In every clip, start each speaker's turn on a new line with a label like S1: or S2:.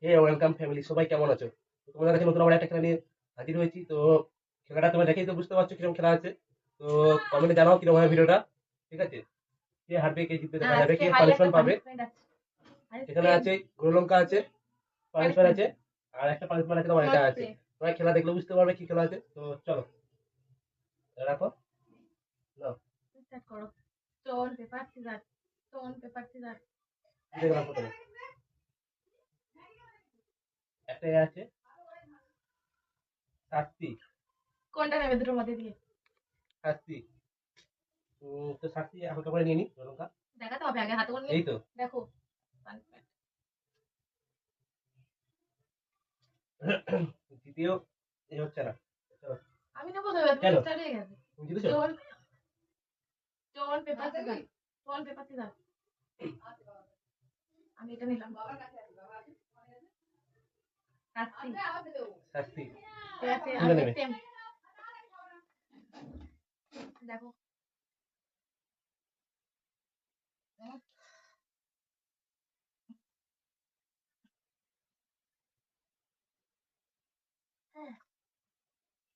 S1: হে welcome family, সবাই কেমন আছো? তো তোমাদের কাছে নতুন আবার একটা খেলা নিয়ে হাজির হয়েছি। তো খেলাটা তোমরা দেখেই তো বুঝতে পারছো কিরকম খেলা আছে। তো কমেন্টে জানাও কিরকম হবে ভিডিওটা। ঠিক আছে, কে হারবে কে জিতবে দেখা যাবে,
S2: আজকে
S1: কে
S2: ভাই একটা
S1: পানিশমেন্ট পাবে।
S2: পানিশমেন্ট আছে।
S1: এখানে
S2: আইসক্রিম
S1: আছে গোলঙ্কা আছে, পানিশমেন্ট
S2: পানিশমেন্ট
S1: আছে, আর একটা পানিশমেন্ট আছে তোমার
S2: নো
S1: এটা আছে।
S2: স্প্রে।
S1: তোমরা খেলা দেখলে বুঝতে পারবে কি খেলা আছে। তো চলো রাখো, নাও
S2: স্টার্ট করো। Stone paper scissor, stone paper caesar.
S1: দেখলাম প্রথমে একটা এ আছে শাস্তি।
S2: কোনটা নেবে দুটোর মধ্যে দিয়ে?
S1: শাস্তি তো শাস্তি হালকা করে নিয়ে নি গোলঙ্কা।
S2: দেখাতে হবে আগে হাতে করে নিয়ে।
S1: এই তো
S2: দেখো পানিশমেন্ট।
S1: দ্বিতীয় এই হচ্ছে না। চলো,
S2: আমি নেবো তো, এবার
S1: কেন
S2: তুমি স্টার্ট হয়ে গেছে।
S1: তুমি জিতেছো?
S2: Stone stone paper scissor, stone paper scissor. আমি এটা নিলাম। শাস্তি।
S1: শাস্তি
S2: ঠিক আছে,
S1: কোনটা
S2: আমি
S1: নেবে?
S2: সেম। দেখো হ্যাঁ,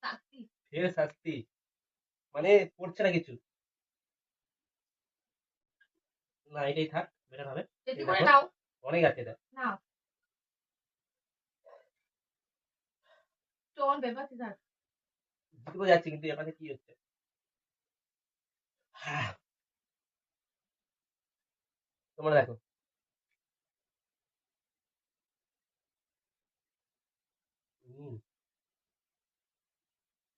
S2: শাস্তি।
S1: ফের শাস্তি মানে পড়ছে না কিছু। না এটাই থাক, বেটার হবে।
S2: বেশি
S1: এই
S2: করে
S1: দেখো
S2: নাও।
S1: অনেক আছে এটা।
S2: নাও স্টোন পেপার সিজার।
S1: জিতবো যাচ্ছে কিন্তু এর মাঝে কি হচ্ছে। হ্যাঁ, তোমরা দেখো। হুম,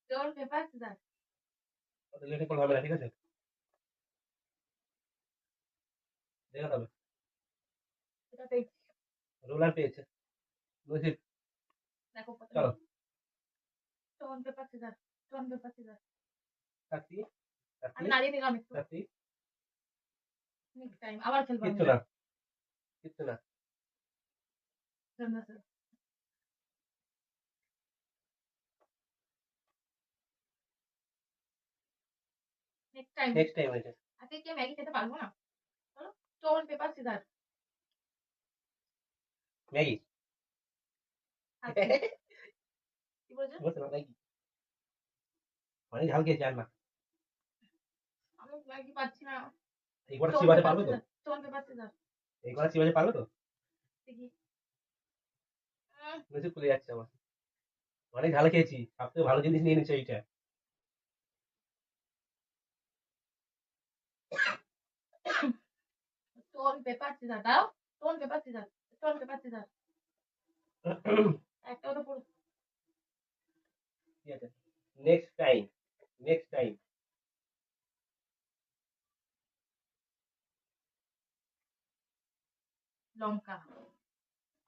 S2: স্টোন পেপার সিজার।
S1: অত লেটে করলে হবে না, ঠিক আছে, দেখাতে হবে।
S2: এটা পেয়েছি।
S1: রোলার পেয়েছে নজিব।
S2: দেখো প্রথমে
S1: চলো
S2: stone paper scissor, stone paper caesar.
S1: শাস্তি শাস্তি
S2: আমি নাড়িয়ে নিলাম একটু।
S1: শাস্তি।
S2: নেক্সট টাইম আবার খেলবো আমি।
S1: কিচ্ছু না, কিচ্ছু না।
S2: Next time.
S1: নেক্সট টাইম হয়েছে।
S2: আজকে কি ম্যাগি খেতে পারবো না? চলো স্টোন পেপার সিজার।
S1: ম্যাগি
S2: আজকে কি বলেছো?
S1: বলছে না ম্যাগি মানে ঝাল খেয়েছে আর না।
S2: আমি ম্যাগি পাচ্ছি না।
S1: এই কটা
S2: স্টোন
S1: চিবাতে
S2: পেপার
S1: পারবে তো?
S2: Scissor, stone paper scissor.
S1: এই কটা চিবাতে পারবে তো?
S2: দেখি
S1: নজিব খুলে যাচ্ছে আমার। অনেক ঝাল খেয়েছি, সব থেকে ভালো জিনিস নিয়ে নিচ্ছে এইটা।
S2: স্টোন পেপার সিজার দাও। Stone paper scissor, stone paper caesar. একটা তো পুরো
S1: ঠিক আছে, নেক্সট টাইম, নেক্সট টাইম।
S2: লঙ্কা।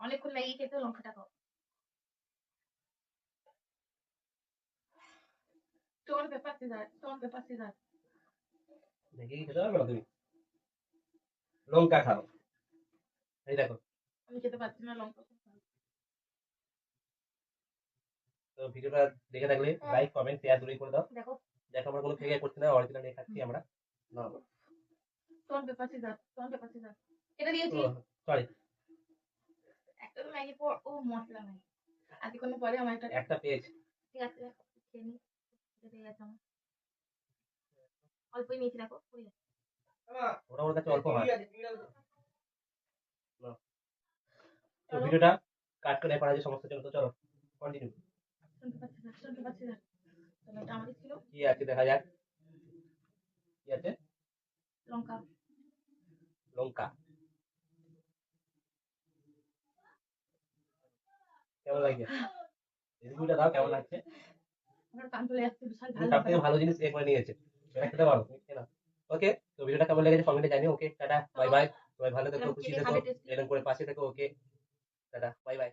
S2: অনেকক্ষণ ম্যাগি খেতে লঙ্কাটা খাও। Stone paper scissor, stone paper caesar.
S1: Maggi খেতে পারবে না তুমি, লঙ্কা খাও। এই দেখো।
S2: আমি খেতে পাচ্ছি না লঙ্কা।
S1: তো ভিডিওটা দেখে থাকলে লাইক কমেন্ট শেয়ার দূরে করে দাও।
S2: দেখো
S1: দেখো আমরা কোনো থেকে করছি না, অরিজিনাল দেখাচ্ছি আমরা। না
S2: stone paper scissor, stone paper caesar. এটা
S1: ও
S2: দিয়েছি।
S1: সরি,
S2: একটা তো ম্যাগি পর ও মশলা ম্যাগি। আজকে কোনো পরে আমার একটা।
S1: একটা পেজ।
S2: ঠিক আছে খেয়ে নি। এটা দিয়ে গেছে আমার। অল্পই নিয়েছি দেখো পড়ে যাচ্ছে।
S1: ওটা ওর কাছে অল্প হয়। নাও। তো
S2: চলো
S1: ভিডিওটা কাট করে করা যায় সমস্যার জন্য। তো চলো continue.
S2: Stone paper scissor, stone paper caesar. চলো এটা আমারই ছিল।
S1: কি আছে দেখা যাক, কি আছে।
S2: লঙ্কা।
S1: লঙ্কা কেমন লাগছে? রিভিউটা দাও কেমন লাগছে।
S2: আমার কান চলে যাচ্ছে, বিশাল
S1: তুমি
S2: ঝাল
S1: সব থেকে
S2: লঙ্কাটা।
S1: ভালো জিনিস এ করে নিয়েছে, এটা খেতে পারো তুমি, খেয়ে নাও। ওকে, তো ভিডিওটা কেমন লেগেছে কমেন্টে জানিও। ওকে টাটা বাই
S2: চলো
S1: বাই, সবাই ভালো থেকো
S2: এরকম কে
S1: খুশি
S2: কে
S1: থেকো,
S2: খাবে টেস্টি।
S1: এরকম করে পাশে থেকো। ওকে টাটা বাই বাই।